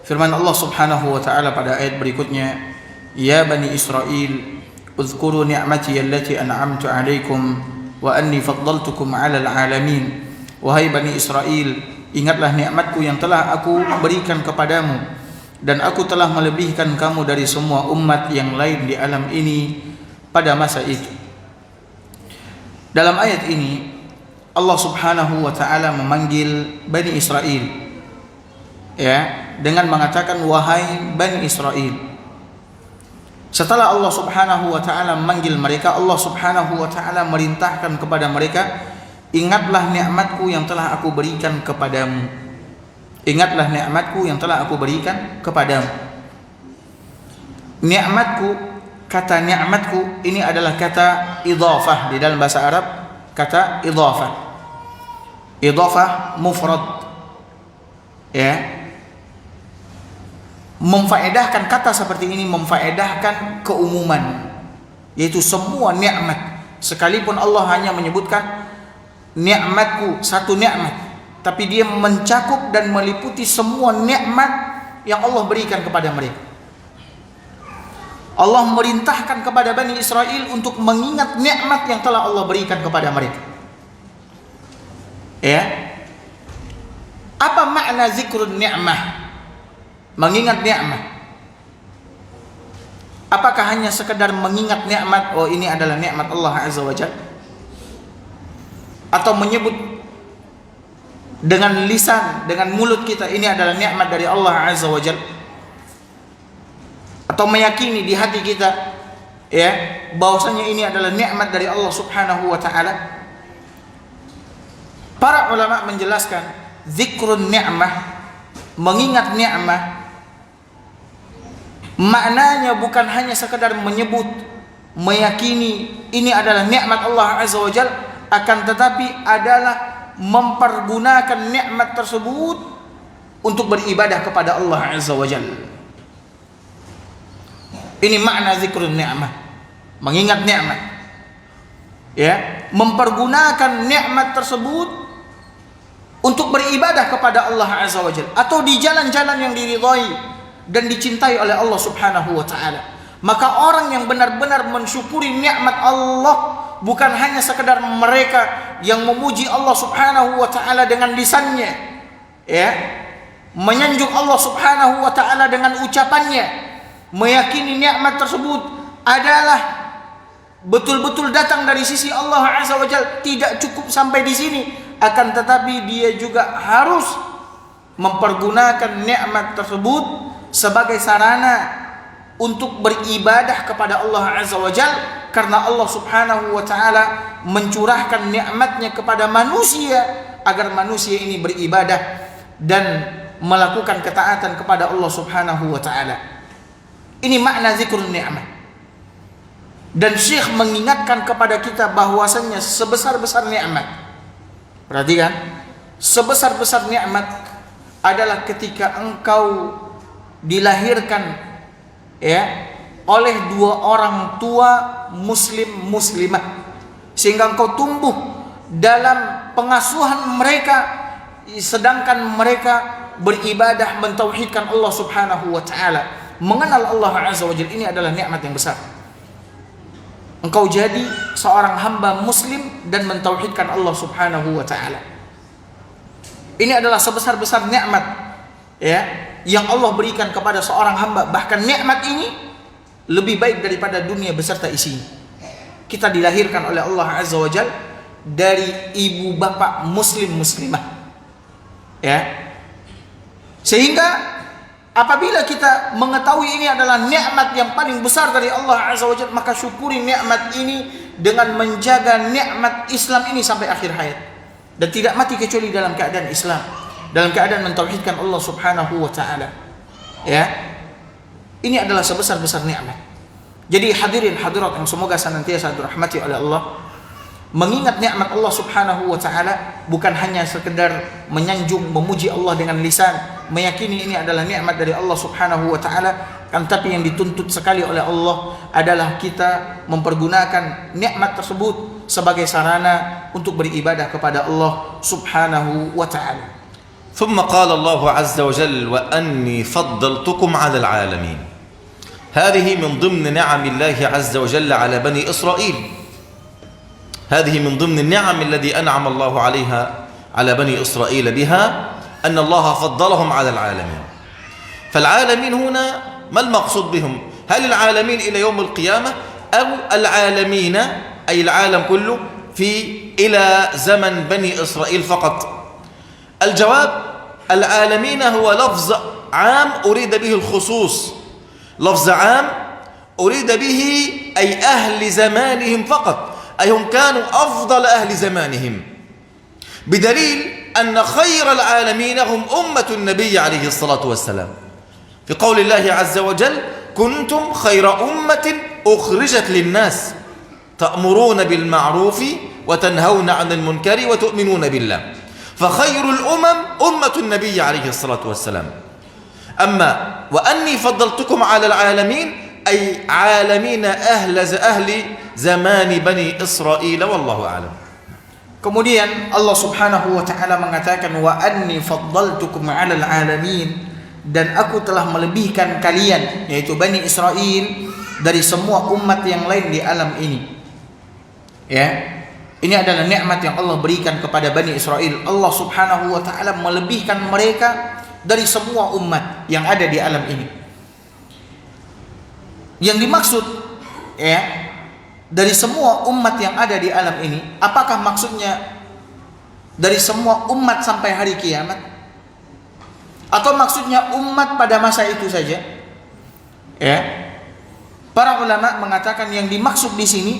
Firman Allah Subhanahu wa taala pada ayat berikutnya, ya bani Israil uzkuru ni'mati allati an'amtu 'alaikum wa anni faddaltukum 'alal 'alamin. Wahai bani Israil, ingatlah nikmatku yang telah aku berikan kepadamu, dan aku telah melebihkan kamu dari semua umat yang lain di alam ini pada masa itu. Dalam ayat ini Allah Subhanahu wa taala memanggil bani Israil, ya, dengan mengatakan wahai Bani Israel. Setelah Allah Subhanahu wa taala memanggil mereka, Allah Subhanahu wa taala merintahkan kepada mereka, ingatlah nikmatku yang telah aku berikan kepadamu. Ingatlah nikmatku yang telah aku berikan kepadamu. Nikmatku, kata nikmatku ini adalah kata idhafah di dalam bahasa Arab, kata idhafah. Idhafah mufrad, ya, memfaedahkan kata seperti ini, memfaedahkan keumuman, yaitu semua nikmat. Sekalipun Allah hanya menyebutkan nikmatku, satu nikmat, tapi dia mencakup dan meliputi semua nikmat yang Allah berikan kepada mereka. Allah merintahkan kepada Bani Israel untuk mengingat nikmat yang telah Allah berikan kepada mereka. Ya, apa makna zikrun ni'mah? Mengingat nikmat. Apakah hanya sekedar mengingat nikmat, oh ini adalah nikmat Allah Azza wa Jalla? Atau menyebut dengan lisan, dengan mulut kita, ini adalah nikmat dari Allah Azza wa Jalla? Atau meyakini di hati kita, ya, bahwasanya ini adalah nikmat dari Allah Subhanahu wa taala? Para ulama menjelaskan zikrun ni'mah, mengingat nikmat, maknanya bukan hanya sekedar menyebut, meyakini ini adalah nikmat Allah Azza wa Jalla, akan tetapi adalah mempergunakan nikmat tersebut untuk beribadah kepada Allah Azza wa Jalla. Ini makna zikrun ni'mah, mengingat nikmat, ya, mempergunakan nikmat tersebut untuk beribadah kepada Allah Azza wa Jalla, atau di jalan-jalan yang diridhai dan dicintai oleh Allah Subhanahu wa taala. Maka orang yang benar-benar mensyukuri nikmat Allah bukan hanya sekedar mereka yang memuji Allah Subhanahu wa taala dengan lisannya, ya, menyanjung Allah Subhanahu wa taala dengan ucapannya, meyakini nikmat tersebut adalah betul-betul datang dari sisi Allah Azza wa Jalla. Tidak cukup sampai di sini, akan tetapi dia juga harus mempergunakan nikmat tersebut sebagai sarana untuk beribadah kepada Allah Azza wa Jal, karena Allah Subhanahu wa ta'ala mencurahkan nikmatnya kepada manusia agar manusia ini beribadah dan melakukan ketaatan kepada Allah Subhanahu wa ta'ala. Ini makna zikrun ni'mah. Dan Syekh mengingatkan kepada kita bahwasannya sebesar-besar nikmat, perhatikan, sebesar-besar nikmat adalah ketika engkau dilahirkan oleh dua orang tua muslim muslimah, sehingga engkau tumbuh dalam pengasuhan mereka, sedangkan mereka beribadah mentauhidkan Allah Subhanahu wa ta'ala, mengenal Allah Azza wa Jalla. Ini adalah nikmat yang besar. Engkau jadi seorang hamba muslim dan mentauhidkan Allah Subhanahu wa ta'ala. Ini adalah sebesar-besar nikmat yang Allah berikan kepada seorang hamba. Bahkan nikmat ini lebih baik daripada dunia beserta isinya. Kita dilahirkan oleh Allah Azza wa Jalla dari ibu bapak muslim muslimah, sehingga apabila kita mengetahui ini adalah nikmat yang paling besar dari Allah Azza wa Jalla, maka syukuri nikmat ini dengan menjaga nikmat Islam ini sampai akhir hayat, dan tidak mati kecuali dalam keadaan Islam, dalam keadaan mentauhidkan Allah Subhanahu wa ta'ala. Ini adalah sebesar-besar nikmat. Jadi hadirin hadirat yang semoga senantiasa dirahmati oleh Allah, mengingat nikmat Allah Subhanahu wa ta'ala bukan hanya sekedar menyanjung memuji Allah dengan lisan, meyakini ini adalah nikmat dari Allah Subhanahu wa ta'ala, kan, tapi yang dituntut sekali oleh Allah adalah kita mempergunakan nikmat tersebut sebagai sarana untuk beribadah kepada Allah Subhanahu wa ta'ala. ثم قال الله عز وجل وأني فضلتكم على العالمين. هذه من ضمن نعم الله عز وجل على بني إسرائيل. هذه من ضمن النعم التي أنعم الله عليها على بني إسرائيل بها، أن الله فضلهم على العالمين. فالعالمين هنا ما المقصود بهم؟ هل العالمين إلى يوم القيامة أو العالمين أي العالم كله إلى زمن بني إسرائيل فقط؟ الجواب: العالمين هو لفظ عام أريد به الخصوص، لفظ عام أريد به أي أهل زمانهم فقط، أي هم كانوا أفضل أهل زمانهم، بدليل أن خير العالمين هم أمة النبي عليه الصلاة والسلام، في قول الله عز وجل: كنتم خير أمة أخرجت للناس تأمرون بالمعروف وتنهون عن المنكر وتؤمنون بالله، فخير الأمم أمة النبي عليه الصلاة والسلام. أما وأني فضلتكم على العالمين أي عالمين أهل زمان بني إسرائيل والله أعلم. Kemudian Allah Subhanahu wa ta'ala mengatakan wa anni faddaltukum 'alal 'alamin, dan aku telah melebihkan kalian, yaitu Bani Israel, dari semua umat yang lain di alam ini. Ini adalah nikmat yang Allah berikan kepada Bani Israel. Allah Subhanahu wa ta'ala melebihkan mereka dari semua umat yang ada di alam ini. Yang dimaksud dari semua umat yang ada di alam ini, apakah maksudnya dari semua umat sampai hari kiamat, atau maksudnya umat pada masa itu saja? Para ulama mengatakan yang dimaksud di sini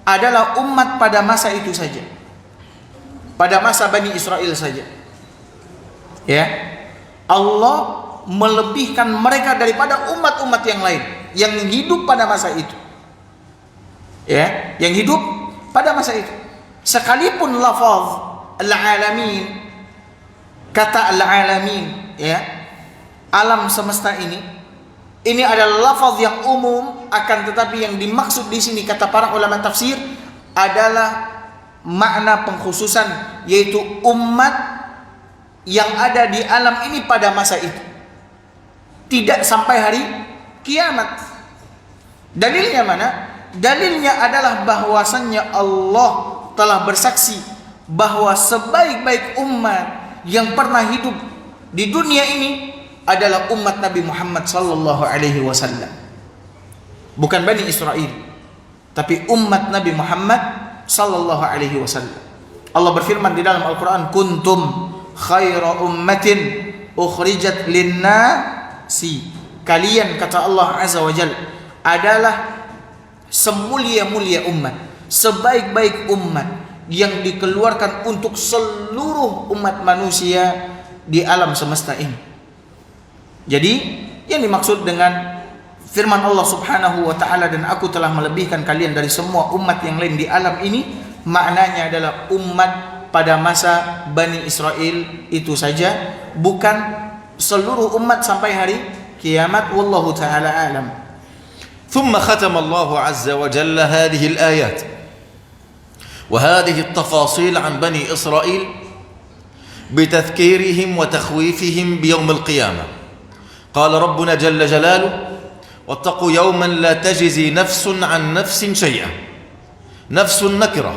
adalah umat pada masa itu saja, pada masa Bani Israel saja. Allah melebihkan mereka daripada umat-umat yang lain yang hidup pada masa itu. Yang hidup pada masa itu. Sekalipun lafaz al-alamin, kata al-alamin, alam semesta ini adalah lafaz yang umum, akan tetapi yang dimaksud di sini kata para ulama tafsir adalah makna pengkhususan, yaitu umat yang ada di alam ini pada masa itu, tidak sampai hari kiamat. Dalilnya mana? Dalilnya adalah bahwasannya Allah telah bersaksi bahwa sebaik-baik umat yang pernah hidup di dunia ini adalah umat Nabi Muhammad sallallahu alaihi wasallam. Bukan Bani Israel, tapi umat Nabi Muhammad sallallahu alaihi wasallam. Allah berfirman di dalam Al-Qur'an, kuntum khaira ummatin ukhrijat lin-nasi kalian, kata Allah Azza wa Jalla, adalah semulia-mulia umat, sebaik-baik umat yang dikeluarkan untuk seluruh umat manusia di alam semesta ini. Jadi yang dimaksud dengan firman Allah Subhanahu wa ta'ala, dan aku telah melebihkan kalian dari semua umat yang lain di alam ini, maknanya adalah umat pada masa Bani Israel itu saja, bukan seluruh umat sampai hari kiamat. Wallahu ta'ala alam. ثم ختم الله عز وجل هذه الآيات وهذه التفاصيل عن بني إسرائيل بتذكيرهم وتخويفهم بيوم القيامة. قال ربنا جل جلاله: واتقوا يوما لا تجزي نفس عن نفس شيئا. نفس نكرة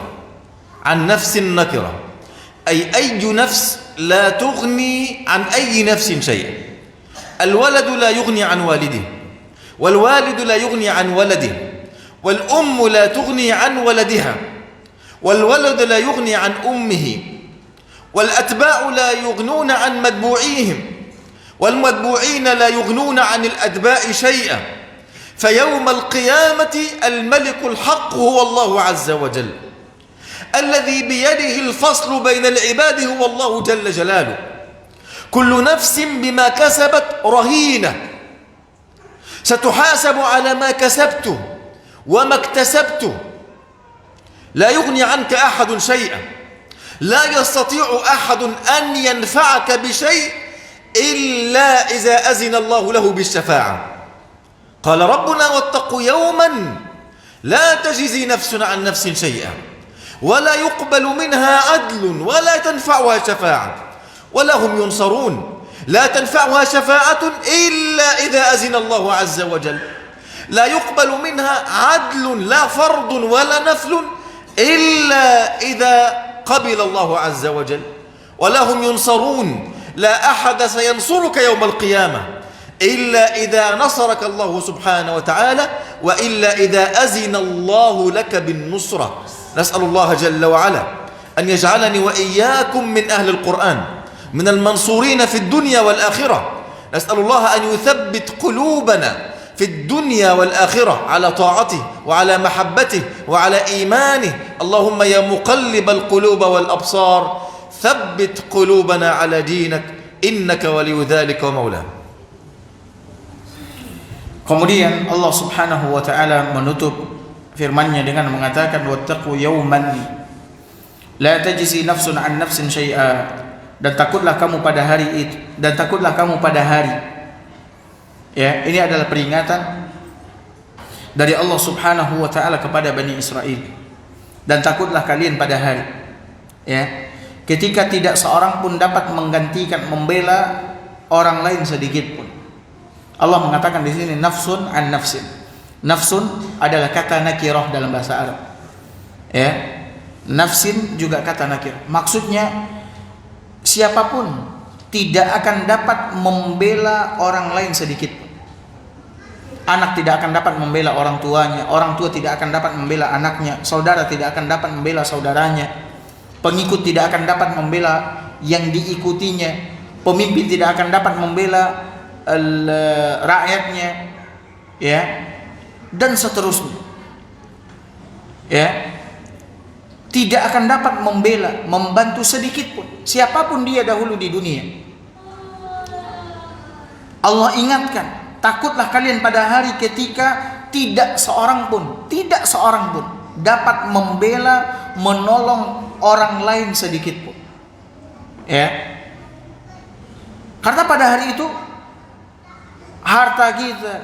عن نفس نكرة، أي نفس لا تغني عن أي نفس شيئا. الولد لا يغني عن والده، والوالد لا يغني عن ولده، والأم لا تغني عن ولدها، والولد لا يغني عن أمه، والأتباع لا يغنون عن متبوعيهم، والمتبوعين لا يغنون عن الأتباع شيئا. فيوم القيامة الملك الحق هو الله عز وجل، الذي بيده الفصل بين العباد هو الله جل جلاله. كل نفس بما كسبت رهينة، ستحاسب على ما كسبته وما اكتسبته. لا يغني عنك أحد شيئا، لا يستطيع أحد أن ينفعك بشيء إلا إذا أذن الله له بالشفاعة. قال ربنا: واتقوا يوما لا تجزي نفس عن نفس شيئا ولا يقبل منها عدل ولا تنفعها شفاعة ولا هم ينصرون. لا تنفعها شفاعة إلا إذا أذن الله عز وجل. لا يقبل منها عدل، لا فرض ولا نفل، إلا إذا قبل الله عز وجل. ولا هم ينصرون. لا أحد سينصرك يوم القيامة إلا إذا نصرك الله سبحانه وتعالى، وإلا إذا أذن الله لك بالنصرة. نسأل الله جل وعلا أن يجعلني وإياكم من أهل القرآن، من المنصورين في الدنيا والآخرة. نسأل الله أن يثبت قلوبنا في الدنيا والآخرة على طاعته وعلى محبته وعلى إيمانه. اللهم يا مقلب القلوب والأبصار ثبت قلوبنا على دينك إنك ولي ذلك ومولاه. Kemudian Allah Subhanahu wa ta'ala menutup firman-Nya dengan mengatakan: wattaqu yawman la tajzi nafsun an nafsin syai'a. Dan takutlah kamu pada hari itu, dan takutlah kamu pada hari. Ya, ini adalah peringatan dari Allah Subhanahu wa ta'ala kepada Bani Israel. Dan takutlah kalian pada hari, ya, ketika tidak seorang pun dapat menggantikan, membela orang lain sedikit pun. Allah mengatakan di sini nafsun an nafsin. Nafsun adalah kata nakirah dalam bahasa Arab. Ya. Nafsin juga kata nakirah. Maksudnya siapapun tidak akan dapat membela orang lain sedikit pun. Anak tidak akan dapat membela orang tuanya, orang tua tidak akan dapat membela anaknya, saudara tidak akan dapat membela saudaranya, pengikut tidak akan dapat membela yang diikutinya, pemimpin tidak akan dapat membela rakyatnya, ya, dan seterusnya, ya, tidak akan dapat membela, membantu sedikit pun siapapun dia dahulu di dunia. Allah ingatkan, takutlah kalian pada hari ketika tidak seorang pun dapat membela, menolong orang lain sedikit pun, ya, karena pada hari itu harta kita,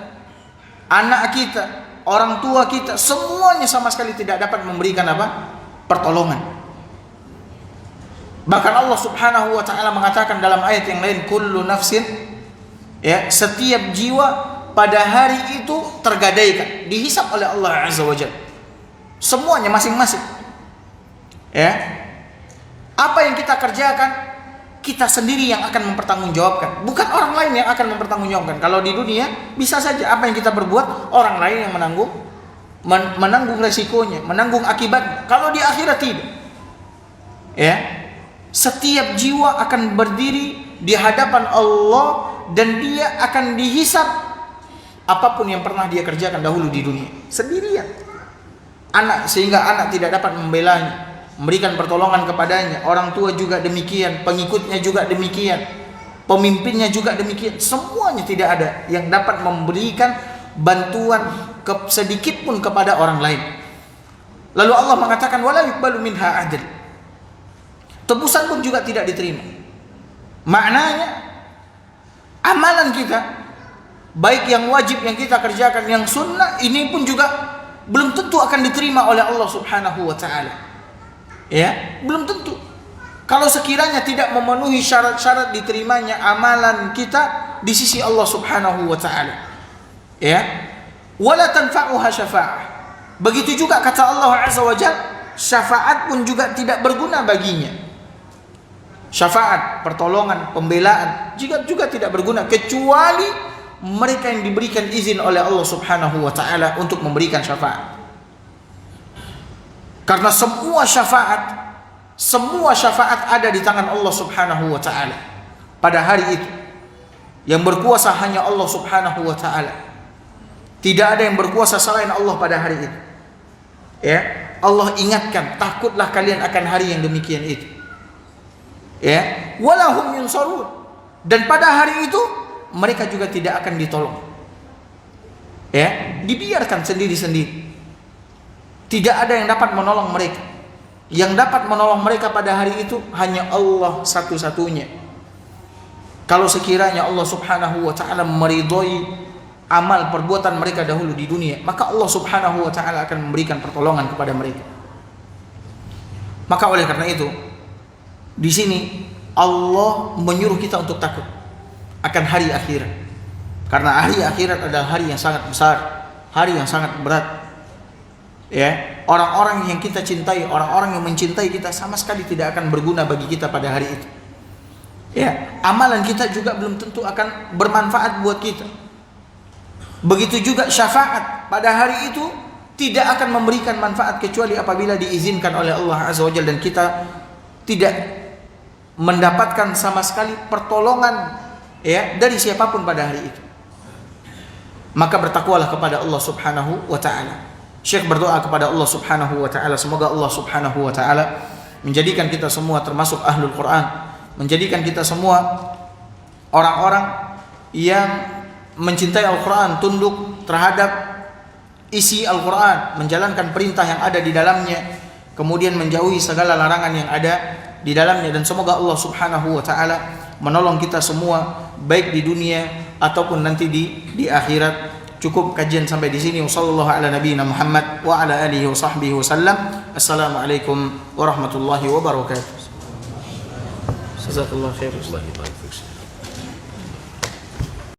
anak kita, orang tua kita, semuanya sama sekali tidak dapat memberikan apa? Pertolongan. Bahkan Allah Subhanahu wa ta'ala mengatakan dalam ayat yang lain, kullu nafsin, ya, setiap jiwa pada hari itu tergadaikan, dihisap oleh Allah Azza wa Jalla. Semuanya masing-masing. Ya. Apa yang kita kerjakan, kita sendiri yang akan mempertanggungjawabkan, bukan orang lain yang akan mempertanggungjawabkan. Kalau di dunia bisa saja apa yang kita berbuat orang lain yang menanggung resikonya, menanggung akibatnya. Kalau di akhirat tidak. Ya. Setiap jiwa akan berdiri di hadapan Allah dan dia akan dihisap apapun yang pernah dia kerjakan dahulu di dunia sendirian. Sehingga anak tidak dapat membelanya, memberikan pertolongan kepadanya. Orang tua juga demikian, pengikutnya juga demikian, pemimpinnya juga demikian. Semuanya tidak ada yang dapat memberikan bantuan sedikit pun kepada orang lain. Lalu Allah mengatakan wala yuqbalu minha adl. Tebusan pun juga tidak diterima. Maknanya amalan kita, baik yang wajib yang kita kerjakan, yang sunnah, ini pun juga belum tentu akan diterima oleh Allah Subhanahu wa taala. Ya, belum tentu. Kalau sekiranya tidak memenuhi syarat-syarat diterimanya amalan kita di sisi Allah Subhanahu wa taala. Ya. Wala tanfa'uha syafa'ah. Begitu juga kata Allah Azza wa Jalla, syafaat pun juga tidak berguna baginya. Syafaat, pertolongan, pembelaan juga tidak berguna kecuali mereka yang diberikan izin oleh Allah Subhanahu wa taala untuk memberikan syafaat. Karena semua syafaat ada di tangan Allah Subhanahu wa taala pada hari itu. Yang berkuasa hanya Allah Subhanahu wa taala. Tidak ada yang berkuasa selain Allah pada hari itu. Ya, Allah ingatkan, takutlah kalian akan hari yang demikian itu. Ya, walahum yunsarun, dan pada hari itu mereka juga tidak akan ditolong. Ya, dibiarkan sendiri-sendiri. Tidak ada yang dapat menolong mereka. Yang dapat menolong mereka pada hari itu hanya Allah satu-satunya. Kalau sekiranya Allah Subhanahu wa taala meridhoi amal perbuatan mereka dahulu di dunia, maka Allah Subhanahu wa taala akan memberikan pertolongan kepada mereka. Maka oleh karena itu, di sini Allah menyuruh kita untuk takut akan hari akhirat. Karena hari akhirat adalah hari yang sangat besar, hari yang sangat berat. Ya, orang-orang yang kita cintai, orang-orang yang mencintai kita sama sekali tidak akan berguna bagi kita pada hari itu. Ya, amalan kita juga belum tentu akan bermanfaat buat kita. Begitu juga syafaat pada hari itu tidak akan memberikan manfaat kecuali apabila diizinkan oleh Allah Azza wa Jalla, dan kita tidak mendapatkan sama sekali pertolongan ya dari siapapun pada hari itu. Maka bertakwalah kepada Allah Subhanahu wa taala. Syekh berdoa kepada Allah Subhanahu wa taala, semoga Allah Subhanahu wa taala menjadikan kita semua termasuk ahlul Quran, menjadikan kita semua orang-orang yang mencintai Al-Quran, tunduk terhadap isi Al-Quran, menjalankan perintah yang ada di dalamnya, kemudian menjauhi segala larangan yang ada di dalamnya. Dan semoga Allah Subhanahu wa taala menolong kita semua baik di dunia ataupun nanti di akhirat. Cukup kajian sampai di sini. Wassallallahu ala nabiyina Muhammad wa ala alihi wa sahbihi wasallam. Assalamualaikum warahmatullahi wabarakatuh. Jazakallahu khairan.